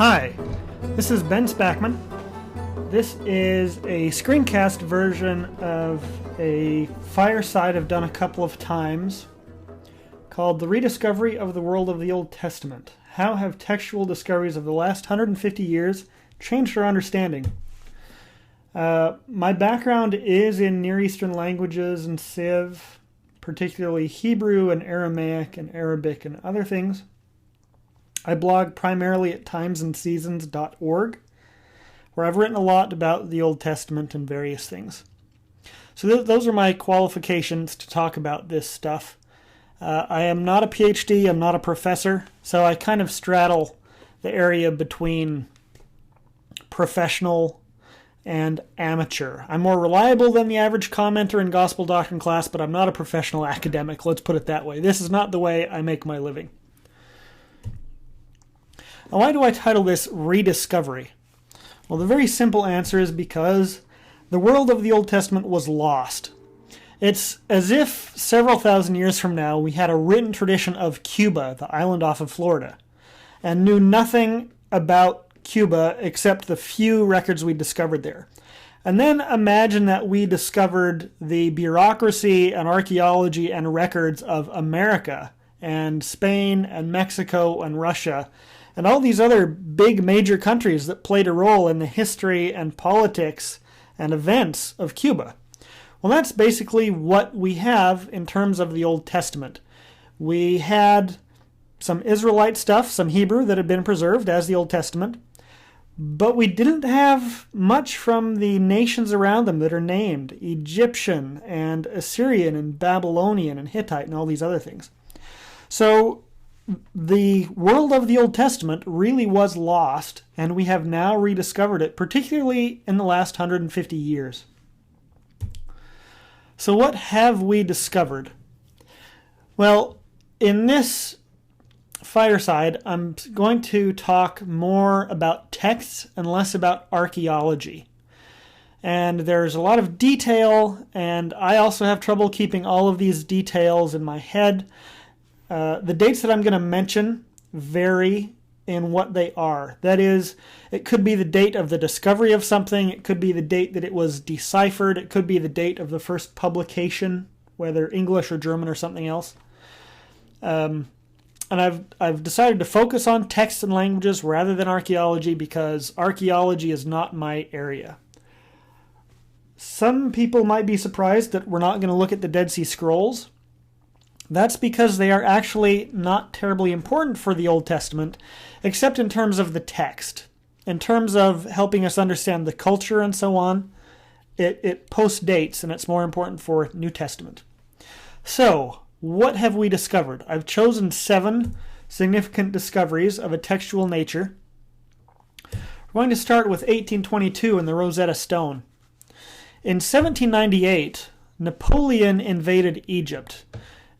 Hi, this is Ben Spackman. This is a screencast version of a fireside I've done a couple of times called The Rediscovery of the World of the Old Testament. How have textual discoveries of the last 150 years changed our understanding? My background is in Near Eastern languages and Civ, particularly Hebrew and Aramaic and Arabic and other things. I blog primarily at timesandseasons.org, where I've written a lot about the Old Testament and various things. So those are my qualifications to talk about this stuff. I am not a PhD, I'm not a professor, so I kind of straddle the area between professional and amateur. I'm more reliable than the average commenter in gospel doctrine class, but I'm not a professional academic, let's put it that way. This is not the way I make my living. Now, why do I title this Rediscovery? Well, the very simple answer is because the world of the Old Testament was lost. It's as if several thousand years from now we had a written tradition of Cuba, the island off of Florida, and knew nothing about Cuba except the few records we discovered there. And then imagine that we discovered the bureaucracy and archaeology and records of America and Spain and Mexico and Russia and all these other big major countries that played a role in the history and politics and events of Cuba. Well, that's basically what we have in terms of the Old Testament. We had some Israelite stuff, some Hebrew that had been preserved as the Old Testament, but we didn't have much from the nations around them that are named, Egyptian and Assyrian and Babylonian and Hittite and all these other things. So the world of the Old Testament really was lost, and we have now rediscovered it, particularly in the last 150 years. So what have we discovered? Well, in this fireside, I'm going to talk more about texts and less about archaeology. And there's a lot of detail, and I also have trouble keeping all of these details in my head. The dates that I'm going to mention vary in what they are. That is, it could be the date of the discovery of something, it could be the date that it was deciphered, it could be the date of the first publication, whether English or German or something else. And I've decided to focus on texts and languages rather than archaeology because archaeology is not my area. Some people might be surprised that we're not going to look at the Dead Sea Scrolls. That's because they are actually not terribly important for the Old Testament, except in terms of the text. In terms of helping us understand the culture and so on, it post-dates, and it's more important for New Testament. So, what have we discovered? I've chosen 7 significant discoveries of a textual nature. We're going to start with 1822 and the Rosetta Stone. In 1798, Napoleon invaded Egypt.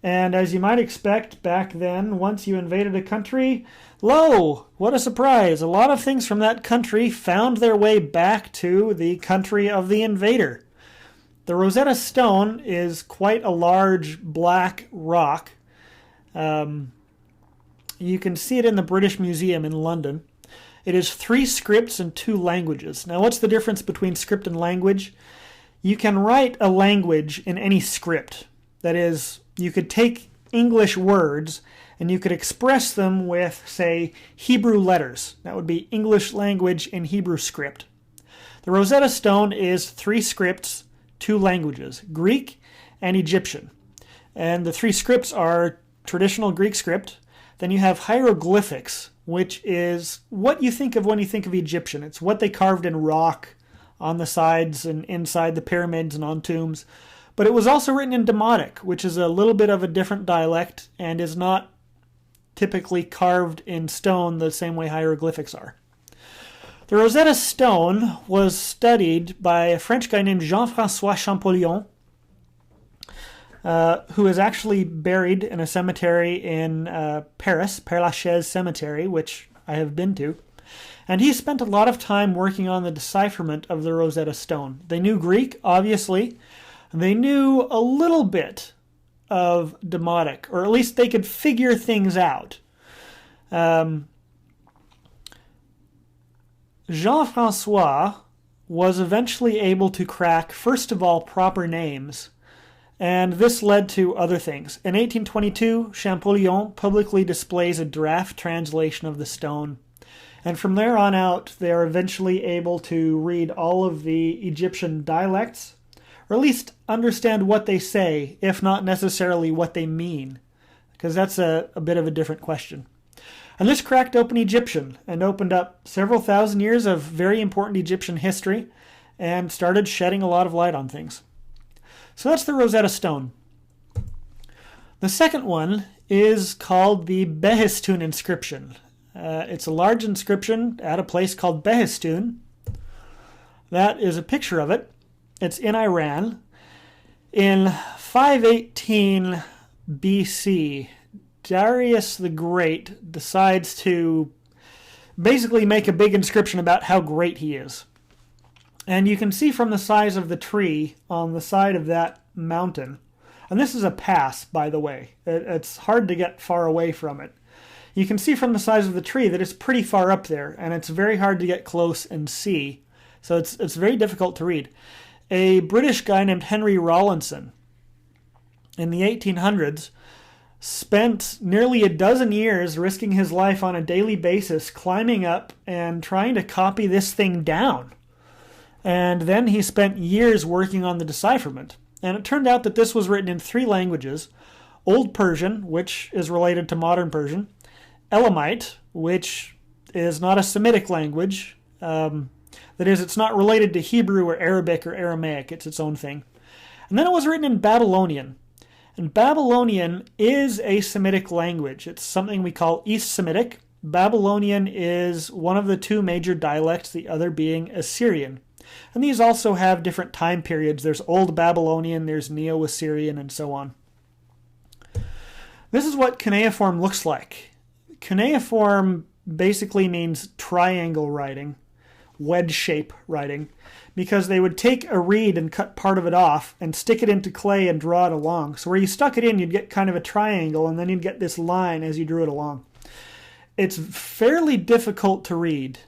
And as you might expect back then, once you invaded a country, lo, what a surprise! A lot of things from that country found their way back to the country of the invader. The Rosetta Stone is quite a large black rock. You can see it in the British Museum in London. It is 3 scripts and 2 languages. Now, what's the difference between script and language? You can write a language in any script. That is, you could take English words and you could express them with, say, Hebrew letters. That would be English language in Hebrew script. The Rosetta Stone is 3 scripts, 2 languages, Greek and Egyptian. And the 3 scripts are traditional Greek script. Then you have hieroglyphics, which is what you think of when you think of Egyptian. It's what they carved in rock on the sides and inside the pyramids and on tombs. But it was also written in Demotic, which is a little bit of a different dialect and is not typically carved in stone the same way hieroglyphics are. The Rosetta Stone was studied by a French guy named Jean-François Champollion, who is actually buried in a cemetery in Paris, Père Lachaise Cemetery, which I have been to. And he spent a lot of time working on the decipherment of the Rosetta Stone. They knew Greek, obviously. They knew a little bit of Demotic, or at least they could figure things out. Jean-Francois was eventually able to crack, first of all, proper names, and this led to other things. In 1822, Champollion publicly displays a draft translation of the stone, and from there on out, they are eventually able to read all of the Egyptian dialects, or at least understand what they say, if not necessarily what they mean, because that's a bit of a different question. And this cracked open Egyptian and opened up several thousand years of very important Egyptian history and started shedding a lot of light on things. So that's the Rosetta Stone. The second one is called the Behistun inscription. It's a large inscription at a place called Behistun. That is a picture of it. It's in Iran. In 518 BC, Darius the Great decides to basically make a big inscription about how great he is. And you can see from the size of the tree on the side of that mountain, and this is a pass, by the way. It's hard to get far away from it. You can see from the size of the tree that it's pretty far up there, and it's very hard to get close and see. So it's very difficult to read. A British guy named Henry Rawlinson in the 1800s spent nearly a dozen years risking his life on a daily basis climbing up and trying to copy this thing down. And then he spent years working on the decipherment. And it turned out that this was written in 3 languages: Old Persian, which is related to modern Persian; Elamite, which is not a Semitic language. That is, it's not related to Hebrew or Arabic or Aramaic. It's its own thing. And then it was written in Babylonian. And Babylonian is a Semitic language. It's something we call East Semitic. Babylonian is one of the 2 major dialects, the other being Assyrian. And these also have different time periods. There's Old Babylonian, there's Neo-Assyrian, and so on. This is what cuneiform looks like. Cuneiform basically means triangle writing, wedge shape writing, because they would take a reed and cut part of it off and stick it into clay and draw it along. So where you stuck it in, you'd get kind of a triangle, and then you'd get this line as you drew it along. It's fairly difficult to read.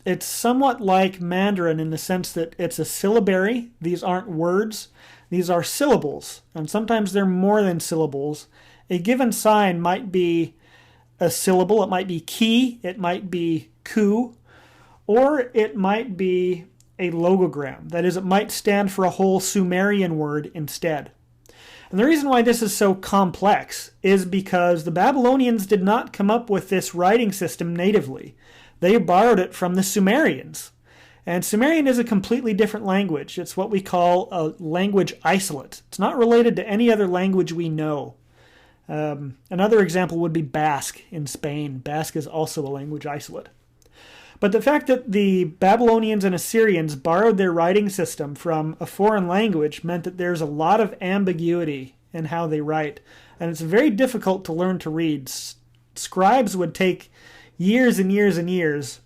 It's somewhat like Mandarin in the sense that it's a syllabary. These aren't words. These are syllables, and sometimes they're more than syllables. A given sign might be a syllable. It might be ki, it might be ku, or it might be a logogram. That is, it might stand for a whole Sumerian word instead. And the reason why this is so complex is because the Babylonians did not come up with this writing system natively. They borrowed it from the Sumerians. And Sumerian is a completely different language. It's what we call a language isolate. It's not related to any other language we know. Another example would be Basque in Spain. Basque is also a language isolate. But the fact that the Babylonians and Assyrians borrowed their writing system from a foreign language meant that there's a lot of ambiguity in how they write. And it's very difficult to learn to read. Scribes would take years and years and years.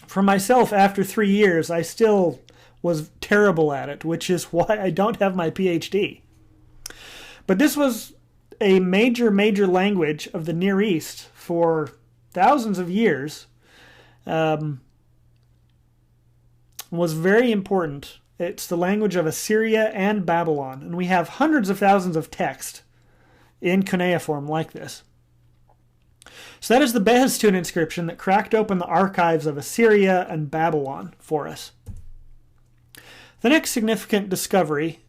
For myself, after 3 years, I still was terrible at it, which is why I don't have my PhD. But this was a major language of the Near East for thousands of years. Was very important. It's the language of Assyria and Babylon, and we have hundreds of thousands of text in cuneiform like this. So that is the Behistun inscription that cracked open the archives of Assyria and Babylon for us. The next significant discovery,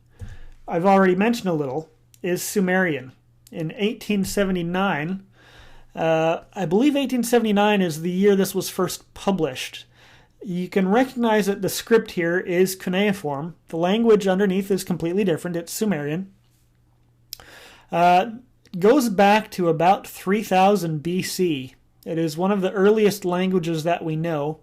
I've already mentioned a little, is Sumerian. In 1879, I believe 1879 is the year this was first published. You can recognize that the script here is cuneiform. The language underneath is completely different. It's Sumerian. Goes back to about 3000 BC. It is one of the earliest languages that we know.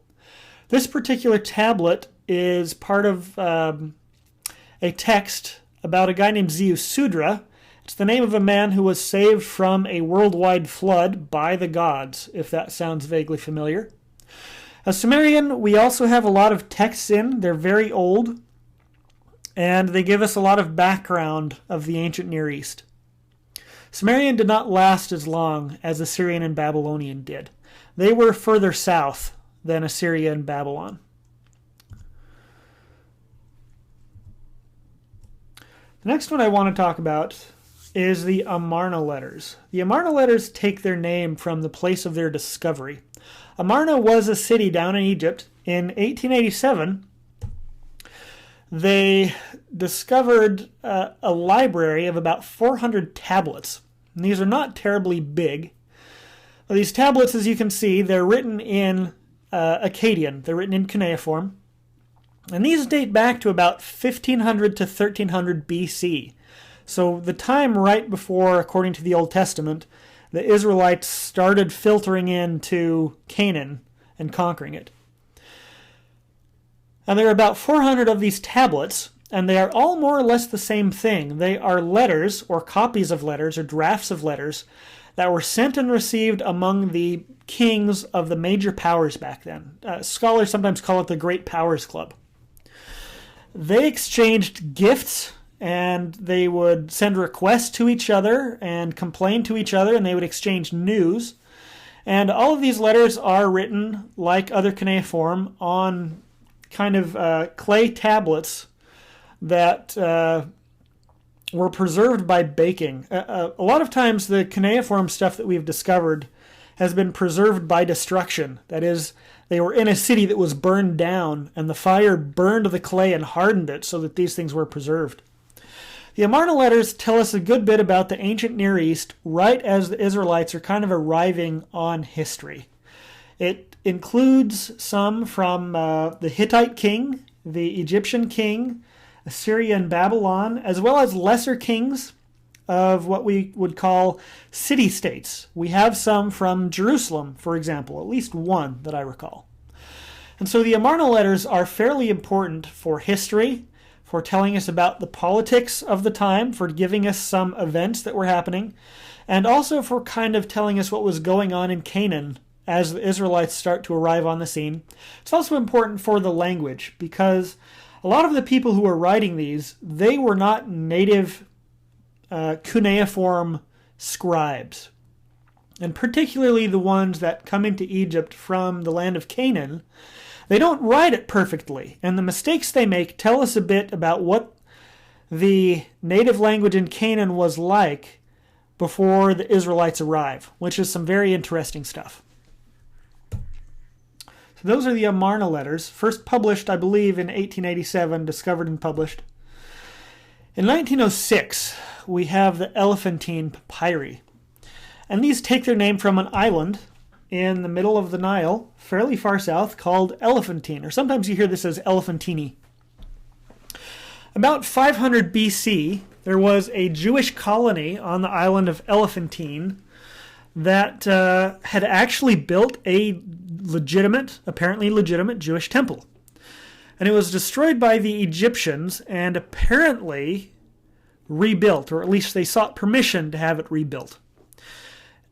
This particular tablet is part of a text about a guy named Ziusudra. It's the name of a man who was saved from a worldwide flood by the gods, if that sounds vaguely familiar. Sumerian, we also have a lot of texts in. They're very old, and they give us a lot of background of the ancient Near East. Sumerian did not last as long as Assyrian and Babylonian did. They were further south than Assyria and Babylon. The next one I want to talk about is the Amarna letters. The Amarna letters take their name from the place of their discovery. Amarna was a city down in Egypt. In 1887, they discovered a library of about 400 tablets. And these are not terribly big. These tablets, as you can see, they're written in Akkadian. They're written in cuneiform. And these date back to about 1500 to 1300 BC. So the time right before, according to the Old Testament, the Israelites started filtering into Canaan and conquering it. And there are about 400 of these tablets, and they are all more or less the same thing. They are letters, or copies of letters, or drafts of letters, that were sent and received among the kings of the major powers back then. Scholars sometimes call it the Great Powers Club. They exchanged gifts, and they would send requests to each other and complain to each other, and they would exchange news. And all of these letters are written, like other cuneiform, on kind of clay tablets that were preserved by baking. A lot of times the cuneiform stuff that we've discovered has been preserved by destruction. That is, they were in a city that was burned down, and the fire burned the clay and hardened it so that these things were preserved. The Amarna letters tell us a good bit about the ancient Near East right as the Israelites are kind of arriving on history. It includes some from the Hittite king, the Egyptian king, Assyria and Babylon, as well as lesser kings of what we would call city-states. We have some from Jerusalem, for example, at least one that I recall. And so the Amarna letters are fairly important for history, for telling us about the politics of the time, for giving us some events that were happening, and also for kind of telling us what was going on in Canaan as the Israelites start to arrive on the scene. It's also important for the language, because a lot of the people who were writing these, they were not native cuneiform scribes. And particularly the ones that come into Egypt from the land of Canaan, they don't write it perfectly. And the mistakes they make tell us a bit about what the native language in Canaan was like before the Israelites arrive, which is some very interesting stuff. So those are the Amarna letters, first published, I believe, in 1887, discovered and published. In 1906, we have the Elephantine papyri. And these take their name from an island in the middle of the Nile, fairly far south, called Elephantine, or sometimes you hear this as Elephantini. About 500 BC, there was a Jewish colony on the island of Elephantine that had actually built a apparently legitimate Jewish temple. And it was destroyed by the Egyptians and apparently rebuilt, or at least they sought permission to have it rebuilt.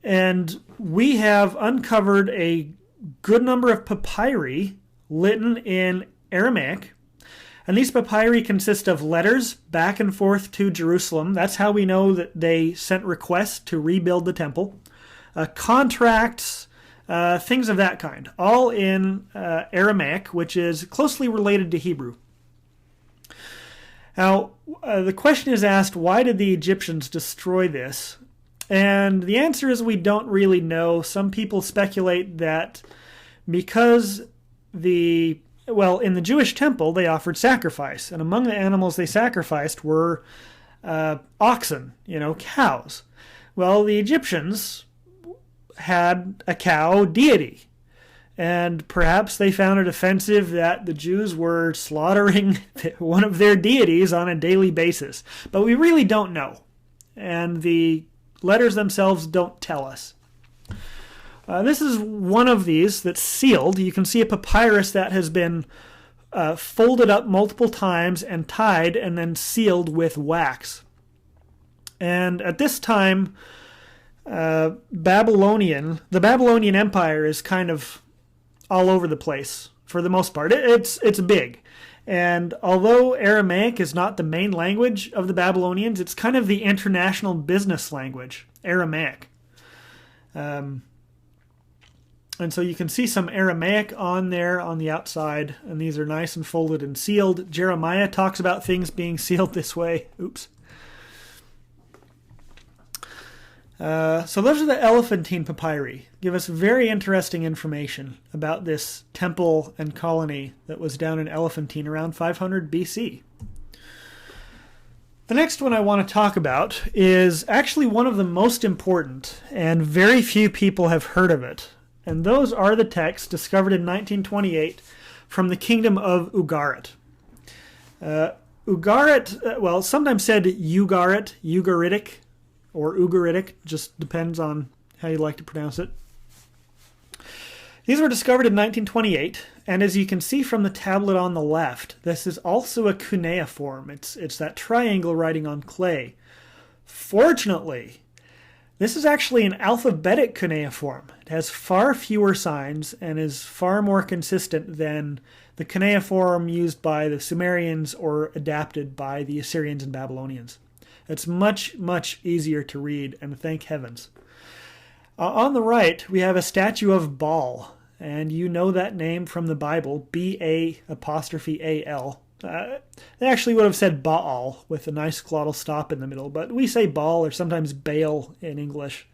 And we have uncovered a good number of papyri written in Aramaic. And these papyri consist of letters back and forth to Jerusalem. That's how we know that they sent requests to rebuild the temple. Contracts, things of that kind, all in Aramaic, which is closely related to Hebrew. Now, the question is asked, why did the Egyptians destroy this? And the answer is we don't really know. Some people speculate that because in the Jewish temple, they offered sacrifice. And among the animals they sacrificed were oxen, cows. Well, the Egyptians had a cow deity. And perhaps they found it offensive that the Jews were slaughtering one of their deities on a daily basis. But we really don't know. And the letters themselves don't tell us. This is one of these that's sealed. You can see a papyrus that has been folded up multiple times and tied and then sealed with wax. And at this time, the Babylonian Empire is kind of all over the place for the most part. It's big. And although Aramaic is not the main language of the Babylonians, it's kind of the international business language, Aramaic. And And so you can see some Aramaic on there on the outside, and these are nice and folded and sealed. Jeremiah talks about things being sealed this way. Oops. So those are the Elephantine papyri. Give us very interesting information about this temple and colony that was down in Elephantine around 500 BC. The next one I want to talk about is actually one of the most important, and very few people have heard of it. And those are the texts discovered in 1928 from the kingdom of Ugarit. Ugarit, well, sometimes said Ugarit, Ugaritic, or Ugaritic, just depends on how you like to pronounce it. These were discovered in 1928, and as you can see from the tablet on the left, this is also a cuneiform. It's that triangle writing on clay. Fortunately, this is actually an alphabetic cuneiform. It has far fewer signs and is far more consistent than the cuneiform used by the Sumerians or adapted by the Assyrians and Babylonians. It's much, much easier to read, and thank heavens. On the right, we have a statue of Baal, and you know that name from the Bible, B-A-apostrophe-A-L. They actually would have said Baal with a nice glottal stop in the middle, but we say Baal or sometimes Baal in English.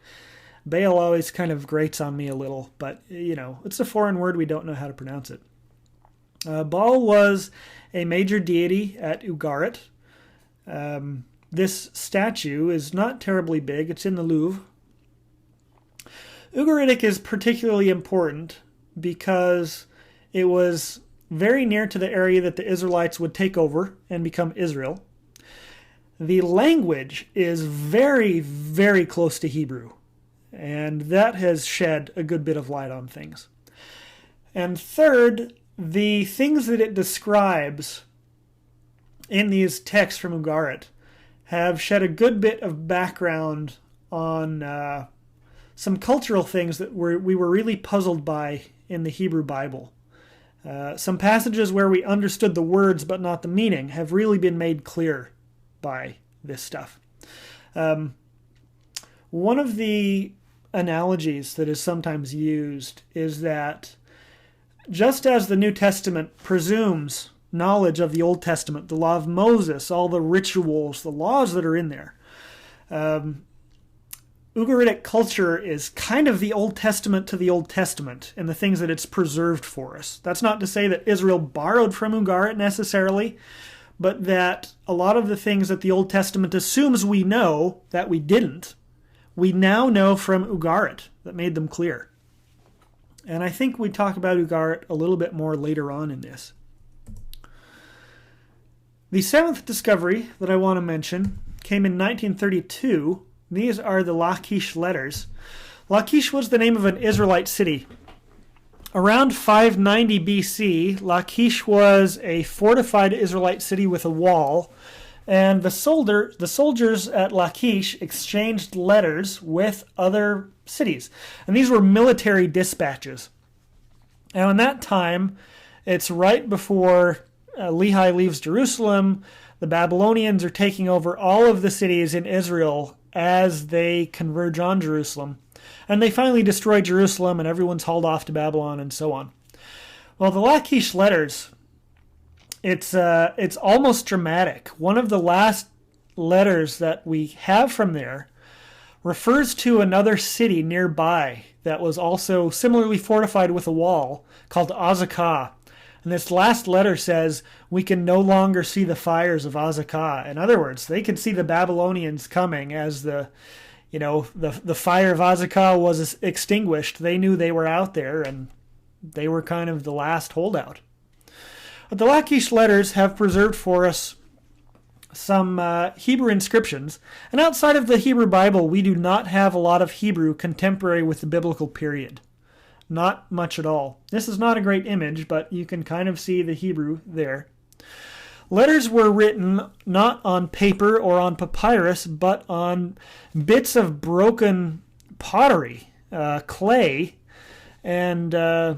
Baal always kind of grates on me a little, but, you know, it's a foreign word, we don't know how to pronounce it. Baal was a major deity at Ugarit. This statue is not terribly big. It's in the Louvre. Ugaritic is particularly important because it was very near to the area that the Israelites would take over and become Israel. The language is very, very close to Hebrew, and that has shed a good bit of light on things. And third, the things that it describes in these texts from Ugarit have shed a good bit of background on some cultural things that we were really puzzled by in the Hebrew Bible. Some passages where we understood the words but not the meaning have really been made clear by this stuff. One of the analogies that is sometimes used is that just as the New Testament presumes knowledge of the Old Testament, the law of Moses, all the rituals, the laws that are in there, Ugaritic culture is kind of the Old Testament to the Old Testament in the things that it's preserved for us. That's not to say that Israel borrowed from Ugarit necessarily, but that a lot of the things that the Old Testament assumes we know that we didn't, we now know from Ugarit that made them clear. And I think we talk about Ugarit a little bit more later on in this. The seventh discovery that I want to mention came in 1932. These are the Lachish letters. Lachish was the name of an Israelite city. Around 590 BC, Lachish was a fortified Israelite city with a wall, and the soldiers at Lachish exchanged letters with other cities. And these were military dispatches. Now in that time, it's right before Lehi leaves Jerusalem. The Babylonians are taking over all of the cities in Israel as they converge on Jerusalem. And they finally destroy Jerusalem and everyone's hauled off to Babylon and so on. Well, the Lachish letters, it's almost dramatic. One of the last letters that we have from there refers to another city nearby that was also similarly fortified with a wall called Azekah. And this last letter says, we can no longer see the fires of Azekah. In other words, they could see the Babylonians coming as the fire of Azekah was extinguished. They knew they were out there, and they were kind of the last holdout. But the Lachish letters have preserved for us some Hebrew inscriptions. And outside of the Hebrew Bible, we do not have a lot of Hebrew contemporary with the biblical period. Not much at all. This is not a great image, but you can kind of see the Hebrew there. Letters were written not on paper or on papyrus, but on bits of broken pottery, clay, and I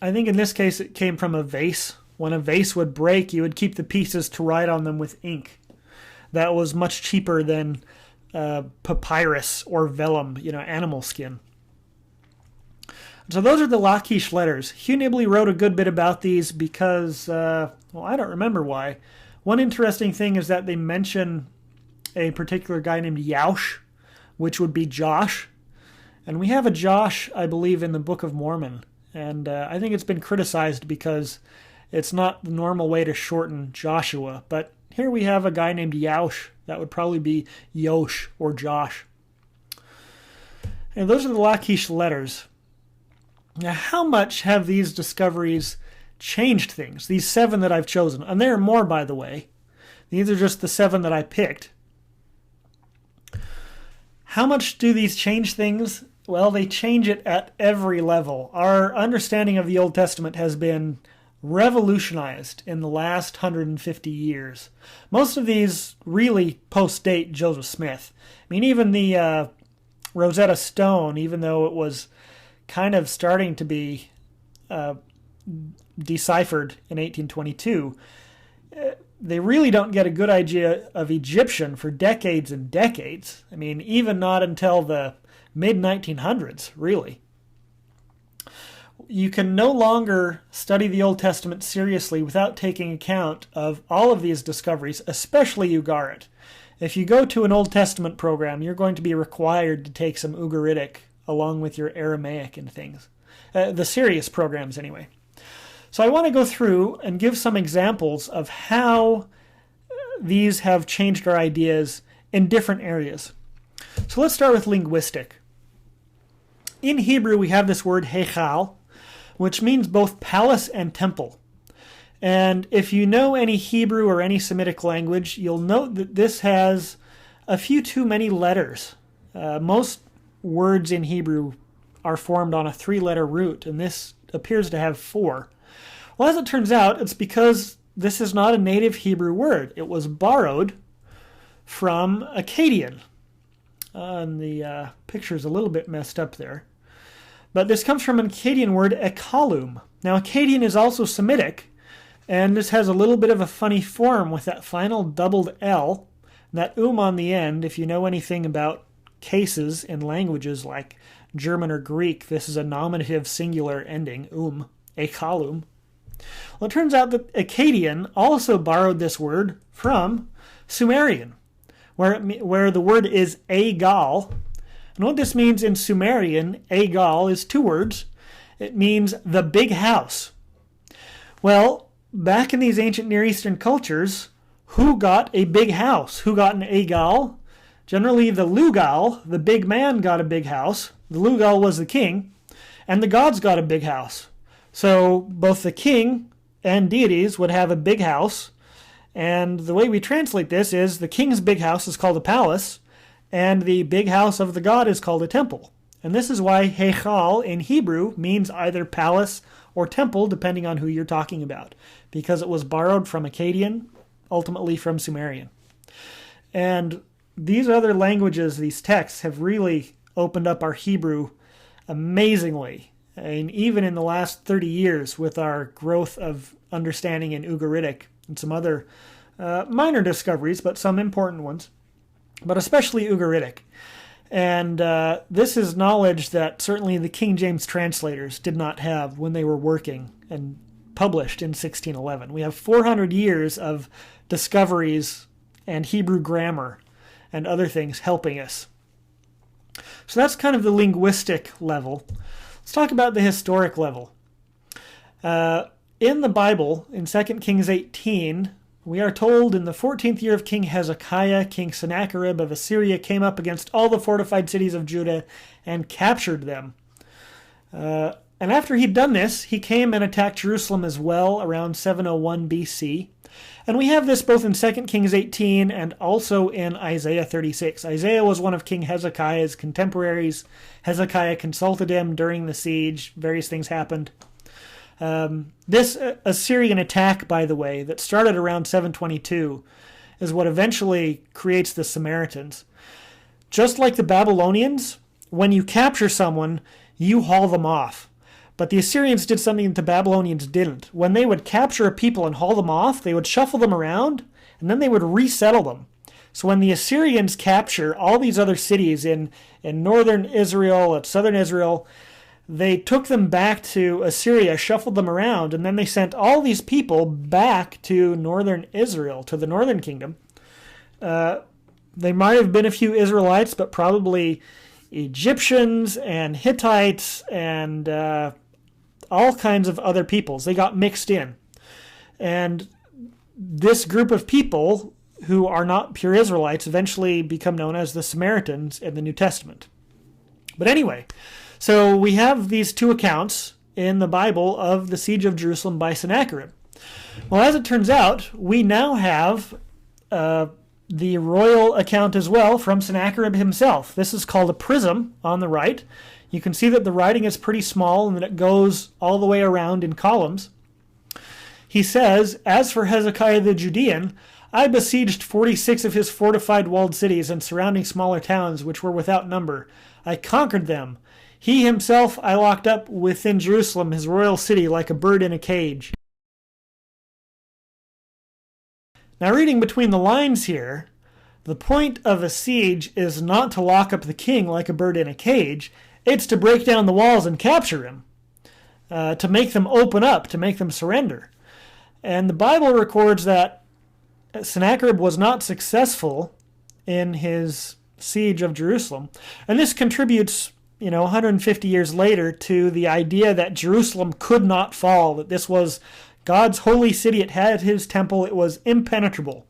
think in this case it came from a vase. When a vase would break, you would keep the pieces to write on them with ink. That was much cheaper than papyrus or vellum, animal skin. So those are the Lachish letters. Hugh Nibley wrote a good bit about these because, I don't remember why. One interesting thing is that they mention a particular guy named Yaush, which would be Josh. And we have a Josh, I believe, in the Book of Mormon. And I think it's been criticized because it's not the normal way to shorten Joshua. But here we have a guy named Yaush. That would probably be Yosh or Josh. And those are the Lachish letters. Now, how much have these discoveries changed things? These 7 that I've chosen. And there are more, by the way. These are just the 7 that I picked. How much do these change things? Well, they change it at every level. Our understanding of the Old Testament has been revolutionized in the last 150 years. Most of these really post-date Joseph Smith. I mean, even the Rosetta Stone, even though it was kind of starting to be deciphered in 1822, they really don't get a good idea of Egyptian for decades and decades. I mean, even not until the mid-1900s, really. You can no longer study the Old Testament seriously without taking account of all of these discoveries, especially Ugarit. If you go to an Old Testament program, you're going to be required to take some Ugaritic along with your Aramaic and things. The serious programs, anyway. So I want to go through and give some examples of how these have changed our ideas in different areas. So let's start with linguistic. In Hebrew, we have this word heichal, which means both palace and temple. And if you know any Hebrew or any Semitic language, you'll note that this has a few too many letters. Most words in Hebrew are formed on a 3-letter root, and this appears to have 4. Well, as it turns out, it's because this is not a native Hebrew word. It was borrowed from Akkadian. And the picture's a little bit messed up there. But this comes from an Akkadian word, ekalum. Now, Akkadian is also Semitic, and this has a little bit of a funny form with that final doubled L, and that on the end. If you know anything about cases in languages like German or Greek, this is a nominative singular ending, ekalum. Well, it turns out that Akkadian also borrowed this word from Sumerian, where the word is egal. And what this means in Sumerian, egal, is 2 words. It means the big house. Well, back in these ancient Near Eastern cultures, who got a big house? Who got an egal? Generally, the lugal, the big man, got a big house. The lugal was the king, and the gods got a big house. So both the king and deities would have a big house, and the way we translate this is the king's big house is called a palace, and the big house of the god is called a temple. And this is why heichal in Hebrew means either palace or temple, depending on who you're talking about, because it was borrowed from Akkadian, ultimately from Sumerian. And these other languages, these texts, have really opened up our Hebrew amazingly. And even in the last 30 years, with our growth of understanding in Ugaritic and some other minor discoveries, but some important ones, but especially Ugaritic. And this is knowledge that certainly the King James translators did not have when they were working and published in 1611. We have 400 years of discoveries and Hebrew grammar and other things helping us. So that's kind of the linguistic level. Let's talk about the historic level. In the Bible, in 2 Kings 18, we are told in the 14th year of King Hezekiah, King Sennacherib of Assyria came up against all the fortified cities of Judah and captured them. And after he'd done this, he came and attacked Jerusalem as well around 701 BC. And we have this both in 2 Kings 18 and also in Isaiah 36. Isaiah was one of King Hezekiah's contemporaries. Hezekiah consulted him during the siege. Various things happened. This Assyrian attack, by the way, that started around 722, is what eventually creates the Samaritans. Just like the Babylonians, when you capture someone, you haul them off. But the Assyrians did something that the Babylonians didn't. When they would capture a people and haul them off, they would shuffle them around, and then they would resettle them. So when the Assyrians capture all these other cities in northern Israel, and southern Israel, they took them back to Assyria, shuffled them around, and then they sent all these people back to northern Israel, to the northern kingdom. They might have been a few Israelites, but probably Egyptians and Hittites and all kinds of other peoples. They got mixed in. And this group of people who are not pure Israelites eventually become known as the Samaritans in the New Testament. But anyway, so we have these two accounts in the Bible of the siege of Jerusalem by Sennacherib. Well, as it turns out, we now have the royal account as well from Sennacherib himself. This is called a prism on the right. You can see that the writing is pretty small and that it goes all the way around in columns. He says, "As for Hezekiah the Judean, I besieged 46 of his fortified walled cities and surrounding smaller towns which were without number. I conquered them. He himself I locked up within Jerusalem, his royal city, like a bird in a cage." Now, reading between the lines here, the point of a siege is not to lock up the king like a bird in a cage. It's to break down the walls and capture him, to make them open up, to make them surrender. And the Bible records that Sennacherib was not successful in his siege of Jerusalem. And this contributes, 150 years later to the idea that Jerusalem could not fall, that this was God's holy city. It had his temple. It was impenetrable.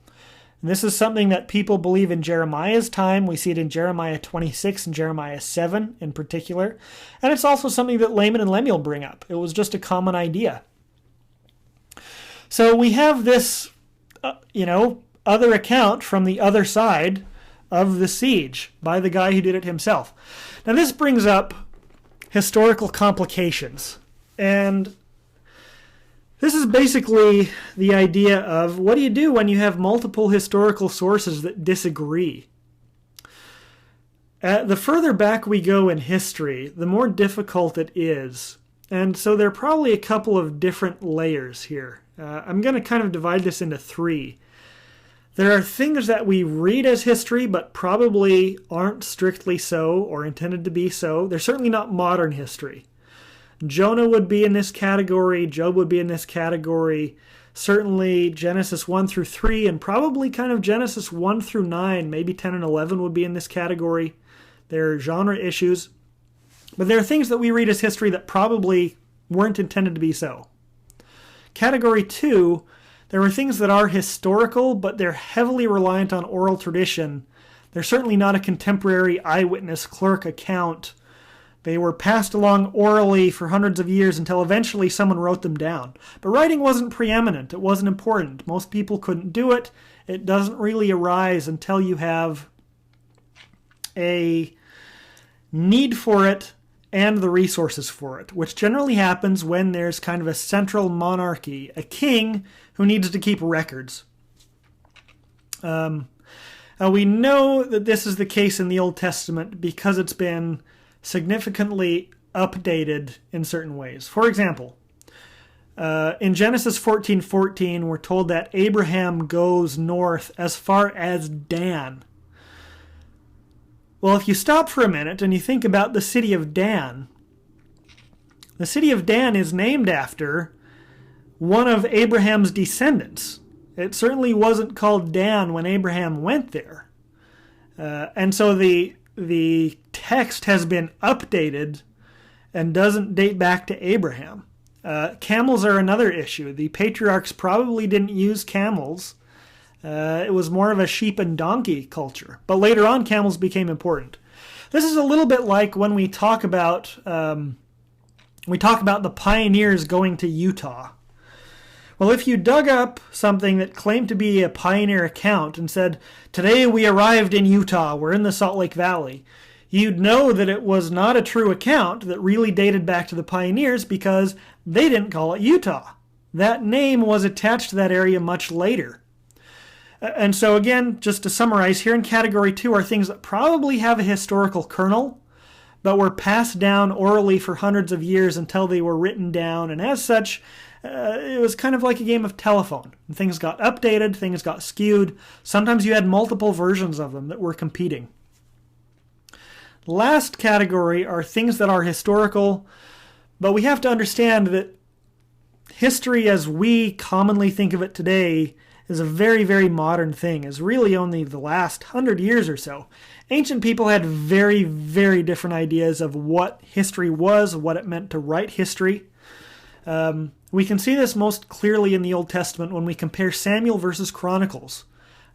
And this is something that people believe in Jeremiah's time. We see it in Jeremiah 26 and Jeremiah 7 in particular. And it's also something that Laman and Lemuel bring up. It was just a common idea. So we have this, other account from the other side of the siege by the guy who did it himself. Now this brings up historical complications. And this is basically the idea of what do you do when you have multiple historical sources that disagree? The further back we go in history, the more difficult it is. And so there are probably a couple of different layers here. I'm going to kind of divide this into three. There are things that we read as history, but probably aren't strictly so or intended to be so. They're certainly not modern history. Jonah would be in this category. Job would be in this category. Certainly Genesis 1 through 3 and probably kind of Genesis 1 through 9, maybe 10 and 11 would be in this category. They're genre issues. But there are things that we read as history that probably weren't intended to be so. Category 2, there were things that are historical, but they're heavily reliant on oral tradition. They're certainly not a contemporary eyewitness clerk account. They were passed along orally for hundreds of years until eventually someone wrote them down. But writing wasn't preeminent. It wasn't important. Most people couldn't do it. It doesn't really arise until you have a need for it and the resources for it, which generally happens when there's kind of a central monarchy, a king who needs to keep records. We know that this is the case in the Old Testament because it's been significantly updated in certain ways. For example, in Genesis 14:14, we're told that Abraham goes north as far as Dan. Well, if you stop for a minute and you think about the city of Dan, the city of Dan is named after one of Abraham's descendants. It certainly wasn't called Dan when Abraham went there. And so the text has been updated and doesn't date back to Abraham. Camels are another issue. The patriarchs probably didn't use camels. It was more of a sheep and donkey culture. But later on, camels became important. This is a little bit like when we talk about the pioneers going to Utah. Well, if you dug up something that claimed to be a pioneer account and said, "Today we arrived in Utah, we're in the Salt Lake Valley," you'd know that it was not a true account that really dated back to the pioneers because they didn't call it Utah. That name was attached to that area much later. And so again, just to summarize, here in Category 2 are things that probably have a historical kernel, but were passed down orally for hundreds of years until they were written down. And as such, it was kind of like a game of telephone. Things got updated, things got skewed. Sometimes you had multiple versions of them that were competing. Last category are things that are historical, but we have to understand that history as we commonly think of it today is a very, very modern thing, is really only the last 100 years or so. Ancient people had very, very different ideas of what history was, what it meant to write history. We can see this most clearly in the Old Testament when we compare Samuel versus Chronicles,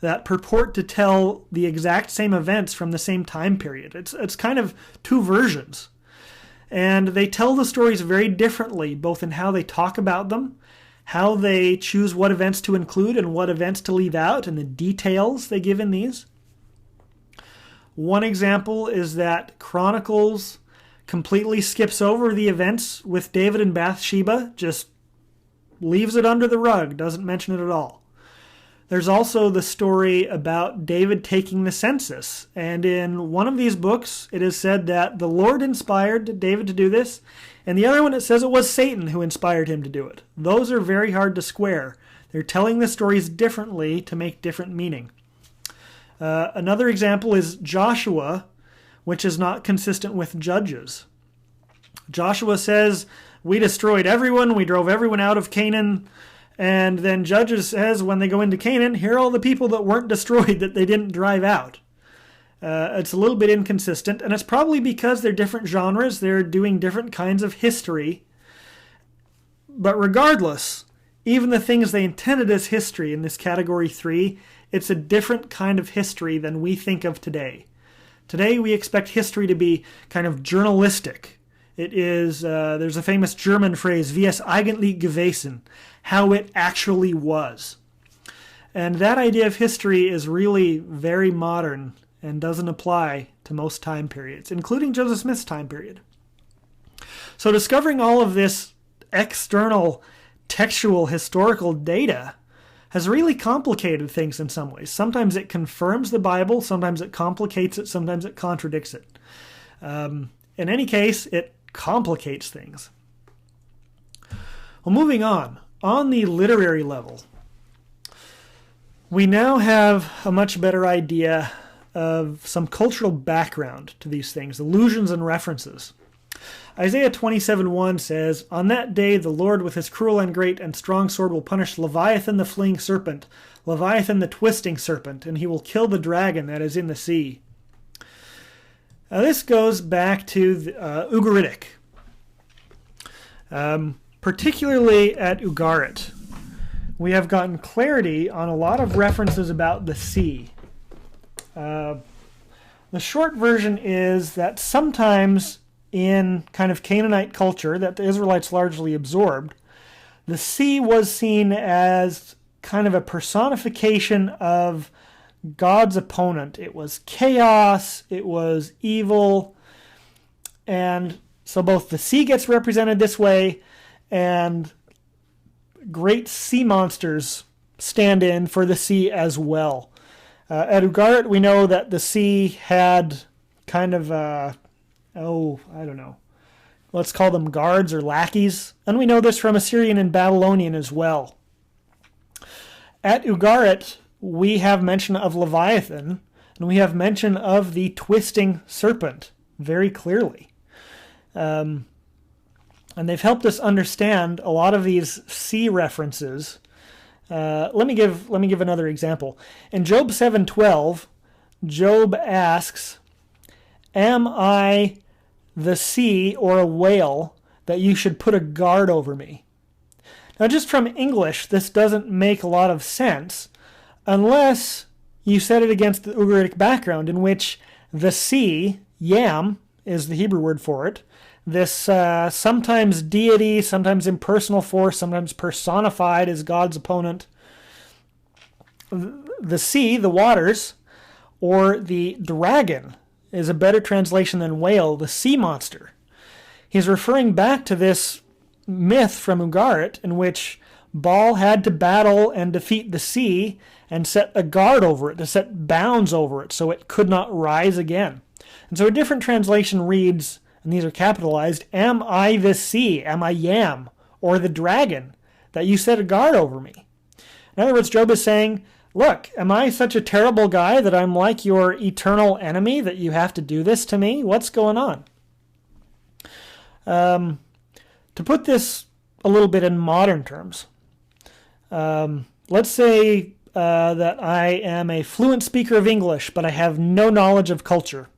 that purport to tell the exact same events from the same time period. It's kind of two versions. And they tell the stories very differently, both in how they talk about them, how they choose what events to include and what events to leave out, and the details they give in these. One example is that Chronicles completely skips over the events with David and Bathsheba, just leaves it under the rug, doesn't mention it at all. There's also the story about David taking the census, and in one of these books it is said that the Lord inspired David to do this, and the other one it says it was Satan who inspired him to do it. Those are very hard to square. They're telling the stories differently to make different meaning. Another example is Joshua, which is not consistent with Judges. Joshua says, we destroyed everyone, we drove everyone out of Canaan. And then Judges says, when they go into Canaan, here are all the people that weren't destroyed that they didn't drive out. It's a little bit inconsistent, and it's probably because they're different genres. They're doing different kinds of history. But regardless, even the things they intended as history in this category 3, it's a different kind of history than we think of today. Today we expect history to be kind of journalistic. It is, there's a famous German phrase, wie es eigentlich gewesen, how it actually was. And that idea of history is really very modern and doesn't apply to most time periods, including Joseph Smith's time period. So discovering all of this external textual historical data has really complicated things in some ways. Sometimes it confirms the Bible, sometimes it complicates it, sometimes it contradicts it. In any case, it complicates things. Well, moving on the literary level, we now have a much better idea of some cultural background to these things, allusions and references. Isaiah 27:1 says, on that day the Lord with his cruel and great and strong sword will punish Leviathan the fleeing serpent, Leviathan the twisting serpent, and he will kill the dragon that is in the sea. Now this goes back to the, Ugaritic. Particularly at Ugarit, we have gotten clarity on a lot of references about the sea. The short version is that sometimes in kind of Canaanite culture that the Israelites largely absorbed, the sea was seen as kind of a personification of God's opponent. It was chaos, it was evil, and so both the sea gets represented this way, and great sea monsters stand in for the sea as well. At Ugarit, we know that the sea had kind of, let's call them guards or lackeys, and we know this from Assyrian and Babylonian as well. At Ugarit, we have mention of Leviathan, and we have mention of the twisting serpent very clearly. And they've helped us understand a lot of these sea references. Let me give another example. In Job 7:12, Job asks, am I the sea or a whale that you should put a guard over me? Now just from English, this doesn't make a lot of sense unless you set it against the Ugaritic background in which the sea, yam, is the Hebrew word for it, this sometimes deity, sometimes impersonal force, sometimes personified as God's opponent. The sea, the waters, or the dragon is a better translation than whale, the sea monster. He's referring back to this myth from Ugarit in which Baal had to battle and defeat the sea and set a guard over it, to set bounds over it so it could not rise again. And so a different translation reads, and these are capitalized, am I the sea, am I Yam, or the dragon, that you set a guard over me? In other words, Job is saying, Look, am I such a terrible guy that I'm like your eternal enemy, that you have to do this to me? What's going on? To put this a little bit in modern terms, let's say that I am a fluent speaker of English, but I have no knowledge of culture.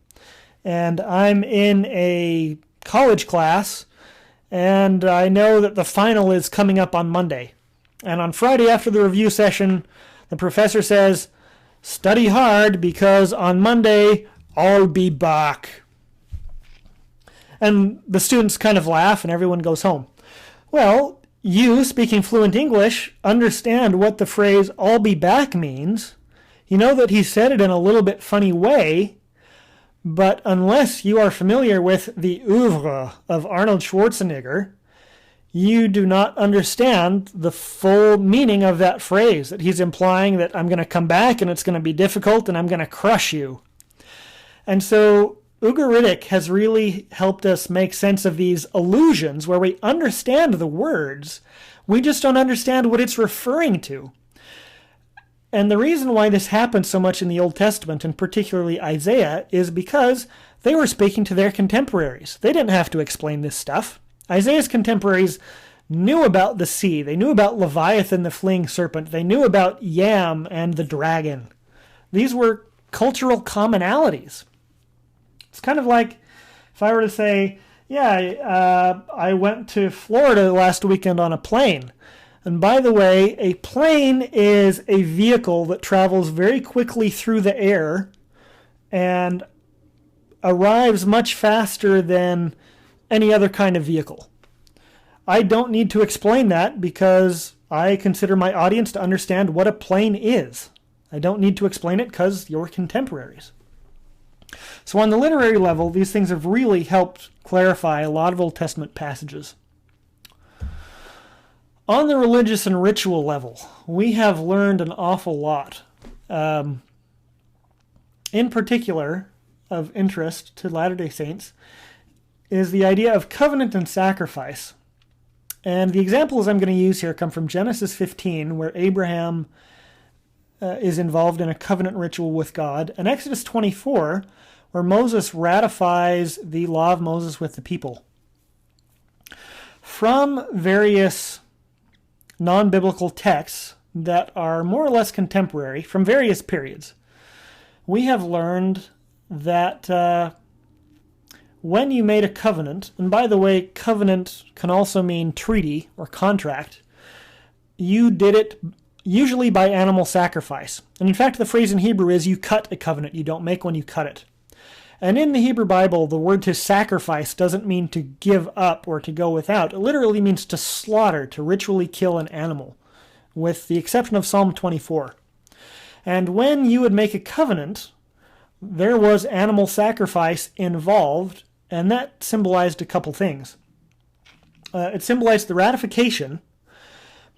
And I'm in a college class, and I know that the final is coming up on Monday. And on Friday after the review session, the professor says, study hard because on Monday I'll be back. And the students kind of laugh and everyone goes home. Well, you, speaking fluent English, understand what the phrase I'll be back means. You know that he said it in a little bit funny way, but unless you are familiar with the oeuvre of Arnold Schwarzenegger, you do not understand the full meaning of that phrase, that he's implying that I'm going to come back and it's going to be difficult and I'm going to crush you. And so Ugaritic has really helped us make sense of these allusions where we understand the words, we just don't understand what it's referring to. And the reason why this happens so much in the Old Testament, and particularly Isaiah, is because they were speaking to their contemporaries. They didn't have to explain this stuff. Isaiah's contemporaries knew about the sea. They knew about Leviathan, the fleeing serpent. They knew about Yam and the dragon. These were cultural commonalities. It's kind of like if I were to say, I went to Florida last weekend on a plane. And by the way, a plane is a vehicle that travels very quickly through the air and arrives much faster than any other kind of vehicle. I don't need to explain that because I consider my audience to understand what a plane is. I don't need to explain it because you're contemporaries. So on the literary level, these things have really helped clarify a lot of Old Testament passages. On the religious and ritual level, we have learned an awful lot. In particular, of interest to Latter-day Saints, is the idea of covenant and sacrifice. And the examples I'm going to use here come from Genesis 15, where Abraham is involved in a covenant ritual with God, and Exodus 24, where Moses ratifies the law of Moses with the people. From various non-biblical texts that are more or less contemporary, from various periods, we have learned that when you made a covenant, and by the way, covenant can also mean treaty or contract, you did it usually by animal sacrifice. And in fact, the phrase in Hebrew is you cut a covenant. You don't make one, you cut it. And in the Hebrew Bible, the word to sacrifice doesn't mean to give up or to go without. It literally means to slaughter, to ritually kill an animal, with the exception of Psalm 24. And when you would make a covenant, there was animal sacrifice involved, and that symbolized a couple things. It symbolized the ratification,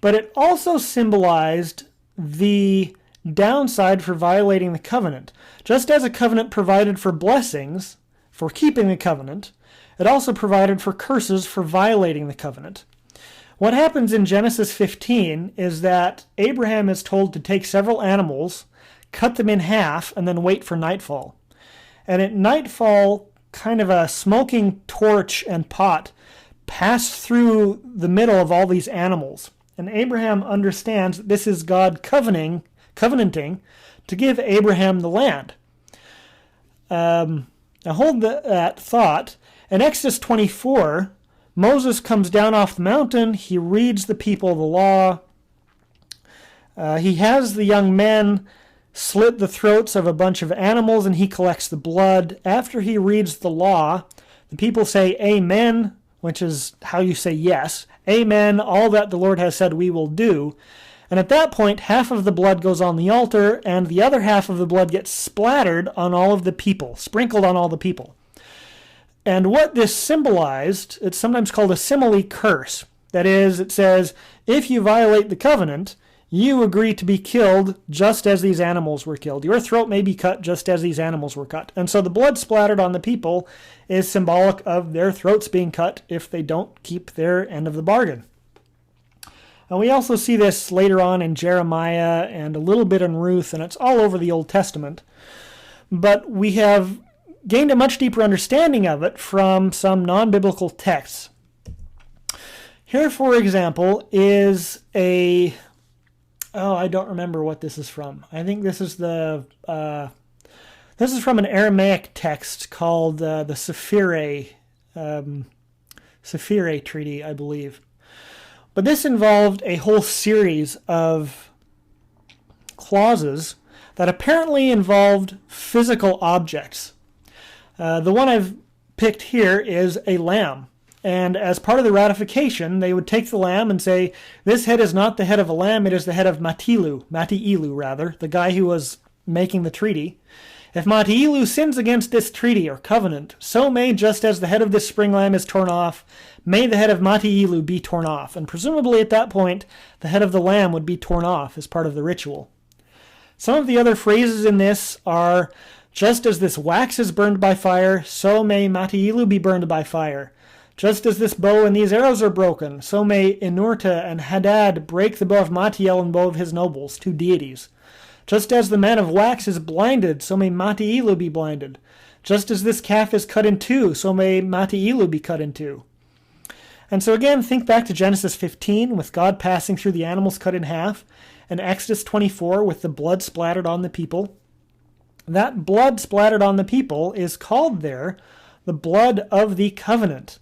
but it also symbolized the downside for violating the covenant. Just as a covenant provided for blessings for keeping the covenant, it also provided for curses for violating the covenant. What happens in Genesis 15 is that Abraham is told to take several animals, cut them in half, and then wait for nightfall. And at nightfall, kind of a smoking torch and pot pass through the middle of all these animals. And Abraham understands that this is God covenanting to give Abraham the land. Now hold that thought. In Exodus 24, Moses comes down off the mountain. He reads the people the law. He has the young men slit the throats of a bunch of animals, and he collects the blood. After he reads the law, the people say amen, which is how you say yes. Amen, all that the Lord has said we will do. And at that point, half of the blood goes on the altar, and the other half of the blood gets splattered on all of the people, sprinkled on all the people. And what this symbolized, it's sometimes called a simile curse. That is, it says, if you violate the covenant, you agree to be killed just as these animals were killed. Your throat may be cut just as these animals were cut. And so the blood splattered on the people is symbolic of their throats being cut if they don't keep their end of the bargain. And we also see this later on in Jeremiah and a little bit in Ruth, and it's all over the Old Testament. But we have gained a much deeper understanding of it from some non-biblical texts. Here, for example, is I don't remember what this is from. I think this is from an Aramaic text called the Saphire Treaty, I believe. But this involved a whole series of clauses that apparently involved physical objects. The one I've picked here is a lamb. And as part of the ratification, they would take the lamb and say, this head is not the head of a lamb, it is the head of Mati'ilu, the guy who was making the treaty. If Mati'ilu sins against this treaty or covenant, so may, just as the head of this spring lamb is torn off, may the head of Mati'ilu be torn off. And presumably at that point, the head of the lamb would be torn off as part of the ritual. Some of the other phrases in this are, just as this wax is burned by fire, so may Mati'ilu be burned by fire. Just as this bow and these arrows are broken, so may Inurta and Hadad break the bow of Matiel and bow of his nobles, two deities. Just as the man of wax is blinded, so may Mati'ilu be blinded. Just as this calf is cut in two, so may Mati'ilu be cut in two. And so again, think back to Genesis 15, with God passing through the animals cut in half, and Exodus 24, with the blood splattered on the people. That blood splattered on the people is called there the blood of the covenant.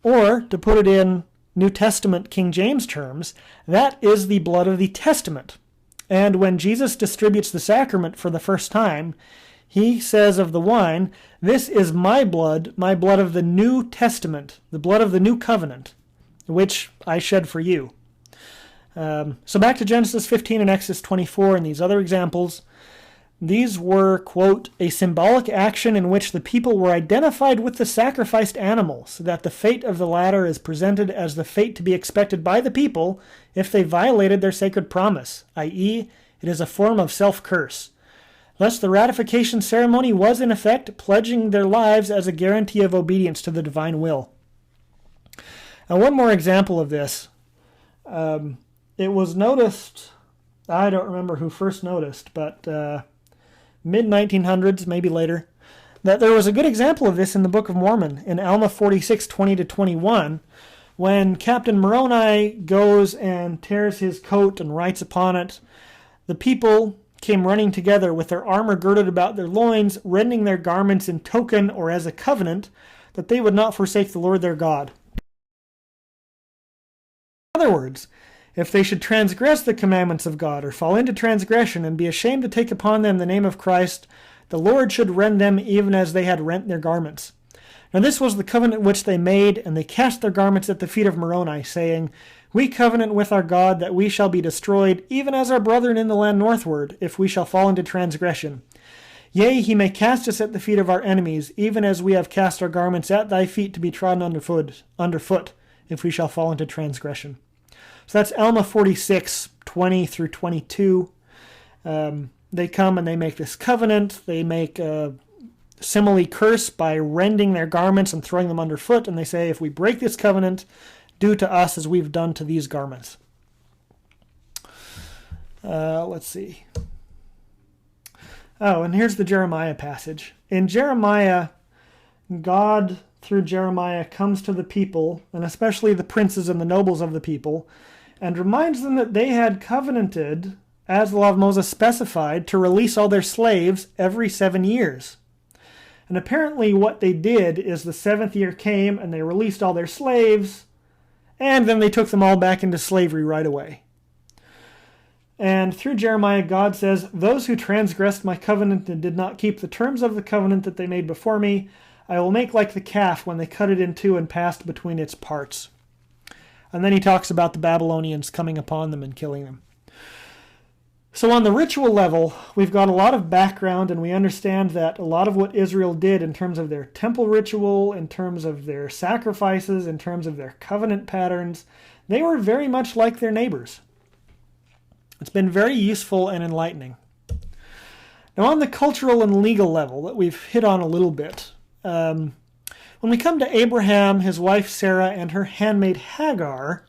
Or, to put it in New Testament King James terms, that is the blood of the testament. And when Jesus distributes the sacrament for the first time, he says of the wine, this is my blood of the New Testament, the blood of the new covenant, which I shed for you. So back to Genesis 15 and Exodus 24 and these other examples. These were, quote, a symbolic action in which the people were identified with the sacrificed animal, so that the fate of the latter is presented as the fate to be expected by the people if they violated their sacred promise, i.e., it is a form of self-curse. Thus, the ratification ceremony was, in effect, pledging their lives as a guarantee of obedience to the divine will. Now, one more example of this. It was noticed, I don't remember who first noticed, but mid-1900s, maybe later, that there was a good example of this in the Book of Mormon, in Alma 46, 20-21, when Captain Moroni goes and tears his coat and writes upon it, the people came running together with their armor girded about their loins, rending their garments in token or as a covenant that they would not forsake the Lord their God. In other words, if they should transgress the commandments of God or fall into transgression and be ashamed to take upon them the name of Christ, the Lord should rend them even as they had rent their garments. Now this was the covenant which they made, and they cast their garments at the feet of Moroni, saying, we covenant with our God that we shall be destroyed, even as our brethren in the land northward, if we shall fall into transgression. Yea, he may cast us at the feet of our enemies, even as we have cast our garments at thy feet to be trodden underfoot, if we shall fall into transgression. So that's Alma 46, 20-22. They come and they make this covenant. They make a simile curse by rending their garments and throwing them underfoot. And they say, if we break this covenant, do to us as we've done to these garments. Let's see. Oh, and here's the Jeremiah passage. In Jeremiah, God, through Jeremiah, comes to the people, and especially the princes and the nobles of the people, and reminds them that they had covenanted, as the law of Moses specified, to release all their slaves every 7 years. And apparently what they did is the 7th year came and they released all their slaves, and then they took them all back into slavery right away. And through Jeremiah, God says, those who transgressed my covenant and did not keep the terms of the covenant that they made before me, I will make like the calf when they cut it in two and passed between its parts. And then he talks about the Babylonians coming upon them and killing them. So on the ritual level, we've got a lot of background, and we understand that a lot of what Israel did in terms of their temple ritual, in terms of their sacrifices, in terms of their covenant patterns, they were very much like their neighbors. It's been very useful and enlightening. Now on the cultural and legal level that we've hit on a little bit, when we come to Abraham, his wife Sarah, and her handmaid Hagar,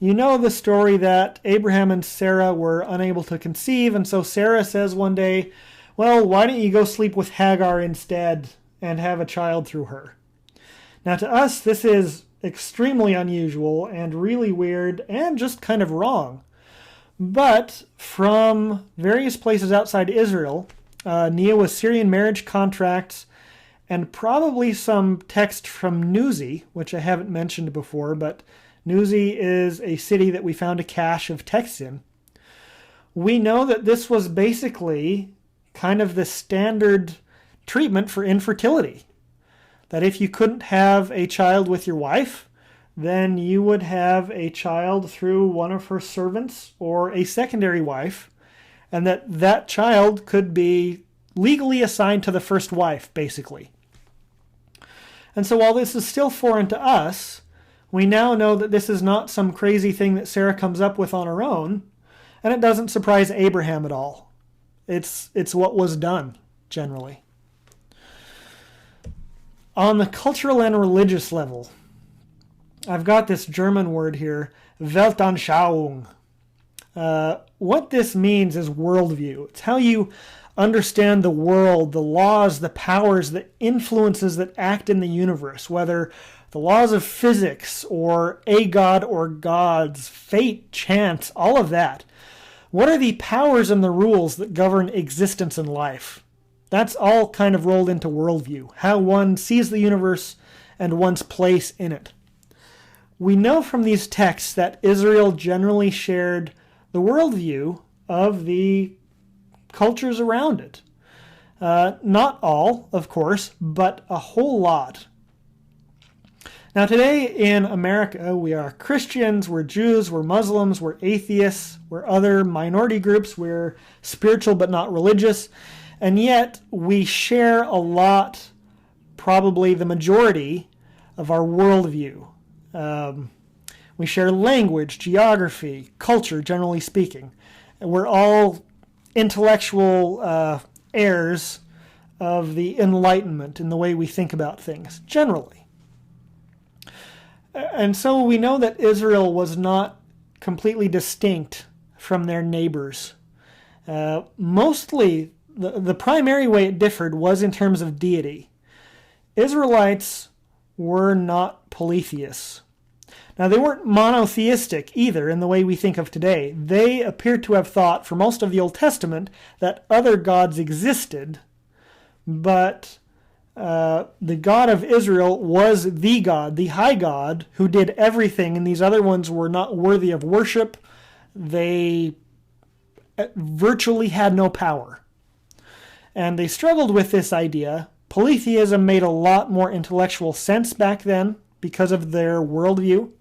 You know the story that Abraham and Sarah were unable to conceive, and so Sarah says one day, well, why don't you go sleep with Hagar instead and have a child through her? Now to us, this is extremely unusual and really weird and just kind of wrong. But from various places outside Israel, Neo-Assyrian marriage contracts, and probably some text from Newsy, which I haven't mentioned before, but Newsy is a city that we found a cache of texts in. We know that this was basically kind of the standard treatment for infertility. That if you couldn't have a child with your wife, then you would have a child through one of her servants or a secondary wife, and that child could be legally assigned to the first wife, basically. And so while this is still foreign to us, we now know that this is not some crazy thing that Sarah comes up with on her own, and it doesn't surprise Abraham at all. It's what was done, generally. On the cultural and religious level, I've got this German word here, Weltanschauung. What this means is worldview. It's how you understand the world, the laws, the powers, the influences that act in the universe, whether the laws of physics or a god or gods, fate, chance, all of that. What are the powers and the rules that govern existence and life? That's all kind of rolled into worldview, how one sees the universe and one's place in it. We know from these texts that Israel generally shared the worldview of the cultures around it. Not all, of course, but a whole lot. Now today in America, we are Christians, we're Jews, we're Muslims, we're atheists, we're other minority groups, we're spiritual but not religious, and yet we share a lot, probably the majority, of our worldview. We share language, geography, culture, generally speaking. And we're all intellectual heirs of the Enlightenment in the way we think about things, generally. And so we know that Israel was not completely distinct from their neighbors. Mostly, the primary way it differed was in terms of deity. Israelites were not polytheists. Now, they weren't monotheistic either in the way we think of today. They appear to have thought, for most of the Old Testament, that other gods existed, but the God of Israel was the God, the high God, who did everything, and these other ones were not worthy of worship. They virtually had no power. And they struggled with this idea. Polytheism made a lot more intellectual sense back then because of their worldview.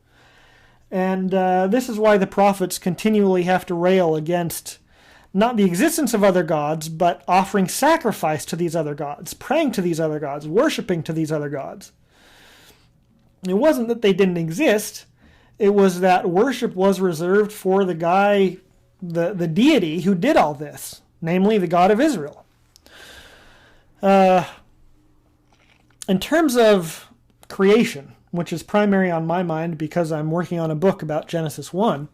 And this is why the prophets continually have to rail against not the existence of other gods, but offering sacrifice to these other gods, praying to these other gods, worshiping to these other gods. It wasn't that they didn't exist. It was that worship was reserved for the guy, the deity who did all this, namely the God of Israel. In terms of creation, which is primary on my mind because I'm working on a book about Genesis 1,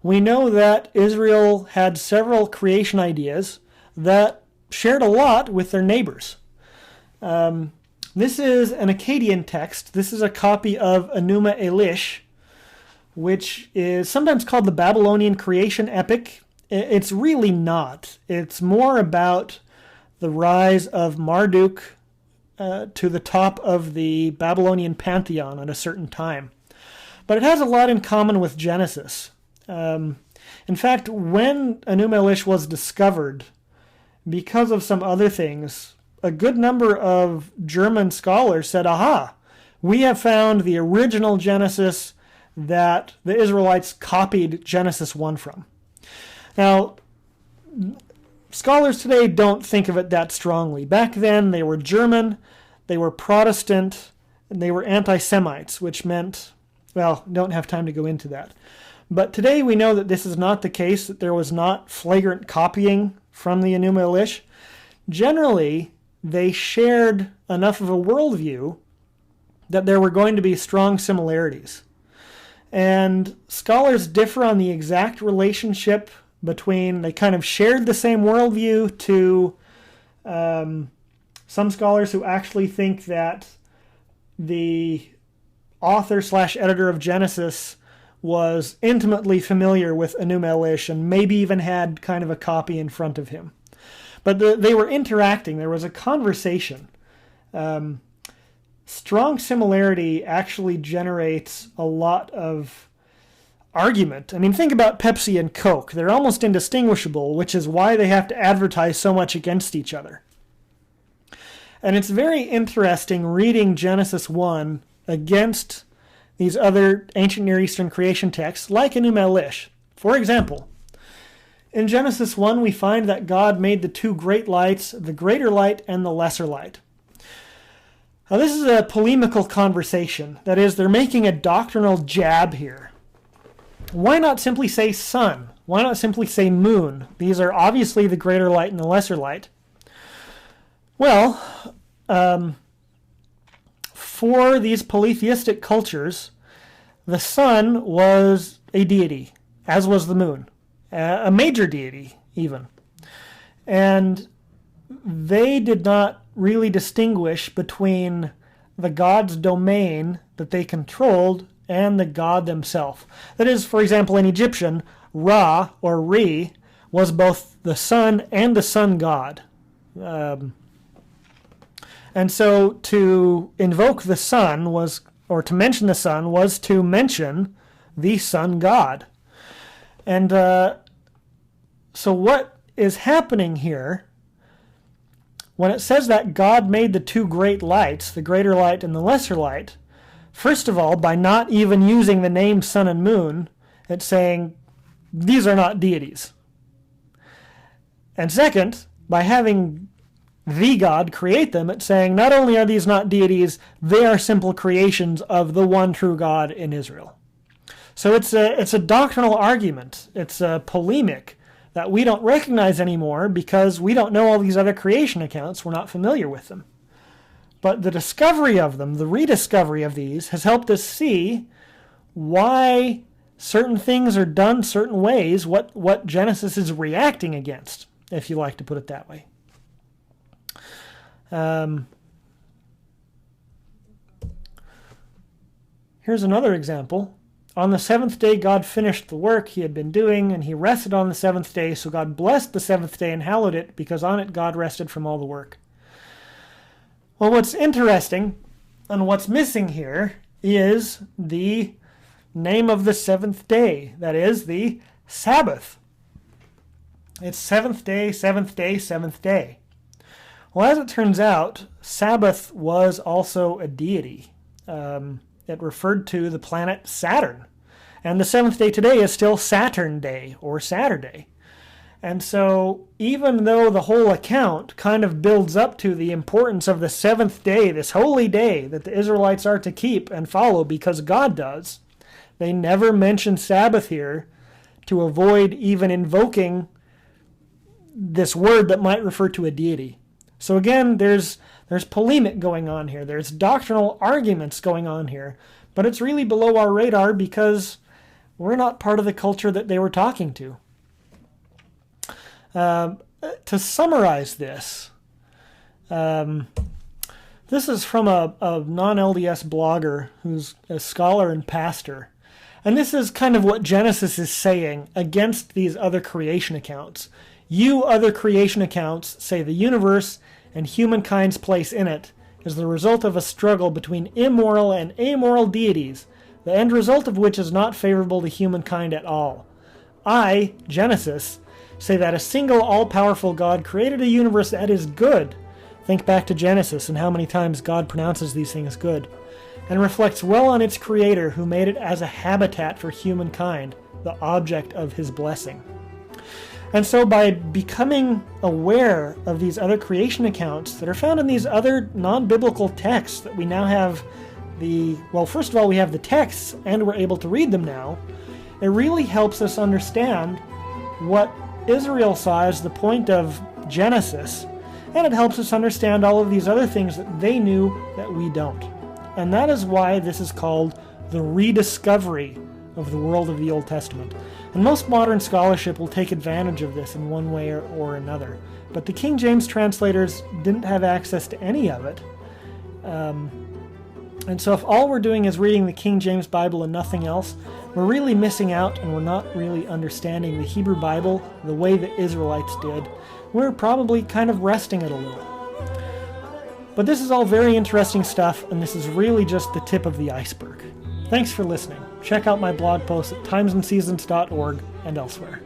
we know that Israel had several creation ideas that shared a lot with their neighbors. This is an Akkadian text. This is a copy of Enuma Elish, which is sometimes called the Babylonian creation epic. It's really not. It's more about the rise of Marduk to the top of the Babylonian pantheon at a certain time. But it has a lot in common with Genesis. In fact, when Enuma Elish was discovered, because of some other things, a good number of German scholars said, aha, we have found the original Genesis that the Israelites copied Genesis 1 from. Now, scholars today don't think of it that strongly. Back then, they were German, they were Protestant, and they were anti-Semites, which meant, well, don't have time to go into that. But today we know that this is not the case, that there was not flagrant copying from the Enuma Elish. Generally, they shared enough of a worldview that there were going to be strong similarities. And scholars differ on the exact relationship between, they kind of shared the same worldview, to some scholars who actually think that the author slash editor of Genesis was intimately familiar with Enuma Elish and maybe even had kind of a copy in front of him. But they were interacting. There was a conversation. Strong similarity actually generates a lot of argument. I mean, think about Pepsi and Coke. They're almost indistinguishable, which is why they have to advertise so much against each other. And it's very interesting reading Genesis 1 against these other ancient Near Eastern creation texts, like Enuma Elish. For example, in Genesis 1, we find that God made the two great lights, the greater light and the lesser light. Now, this is a polemical conversation. That is, they're making a doctrinal jab here. Why not simply say sun? Why not simply say moon? These are obviously the greater light and the lesser light. Well, for these polytheistic cultures, the sun was a deity, as was the moon, a major deity even. And they did not really distinguish between the god's domain that they controlled and the god themselves. That is, for example, in Egyptian, Ra, or Re, was both the sun and the sun god. And so to invoke the sun was, or to mention the sun, was to mention the sun god. And so what is happening here, when it says that God made the two great lights, the greater light and the lesser light, first of all, by not even using the name sun and moon, it's saying these are not deities. And second, by having the God create them, it's saying not only are these not deities, they are simple creations of the one true God in Israel. So it's a doctrinal argument. It's a polemic that we don't recognize anymore because we don't know all these other creation accounts. We're not familiar with them. But the discovery of them, the rediscovery of these, has helped us see why certain things are done certain ways, what Genesis is reacting against, if you like to put it that way. Here's another example. On the seventh day, God finished the work he had been doing, and he rested on the seventh day. So God blessed the seventh day and hallowed it, because on it God rested from all the work. Well, what's interesting and what's missing here is the name of the seventh day. That is the Sabbath. It's seventh day, seventh day, seventh day. Well, as it turns out, Sabbath was also a deity. It referred to the planet Saturn. And the seventh day today is still Saturn Day, or Saturday. And so, even though the whole account kind of builds up to the importance of the seventh day, this holy day that the Israelites are to keep and follow because God does, they never mention Sabbath here to avoid even invoking this word that might refer to a deity. So again, there's polemic going on here. There's doctrinal arguments going on here. But it's really below our radar because we're not part of the culture that they were talking to. To summarize this, this is from a non-LDS blogger who's a scholar and pastor. And this is kind of what Genesis is saying against these other creation accounts. You other creation accounts say the universe and humankind's place in it is the result of a struggle between immoral and amoral deities, the end result of which is not favorable to humankind at all. I, Genesis, say that a single all-powerful God created a universe that is good. Think back to Genesis and how many times God pronounces these things good, and reflects well on its creator who made it as a habitat for humankind, the object of his blessing. And so by becoming aware of these other creation accounts that are found in these other non-biblical texts that we now have first of all, we have the texts and we're able to read them now, it really helps us understand what Israel saw as the point of Genesis, and it helps us understand all of these other things that they knew that we don't. And that is why this is called the rediscovery of the world of the Old Testament. And most modern scholarship will take advantage of this in one way or another. But the King James translators didn't have access to any of it. And so if all we're doing is reading the King James Bible and nothing else, we're really missing out, and we're not really understanding the Hebrew Bible the way the Israelites did. We're probably kind of wresting it a little. But this is all very interesting stuff, and this is really just the tip of the iceberg. Thanks for listening. Check out my blog posts at timesandseasons.org and elsewhere.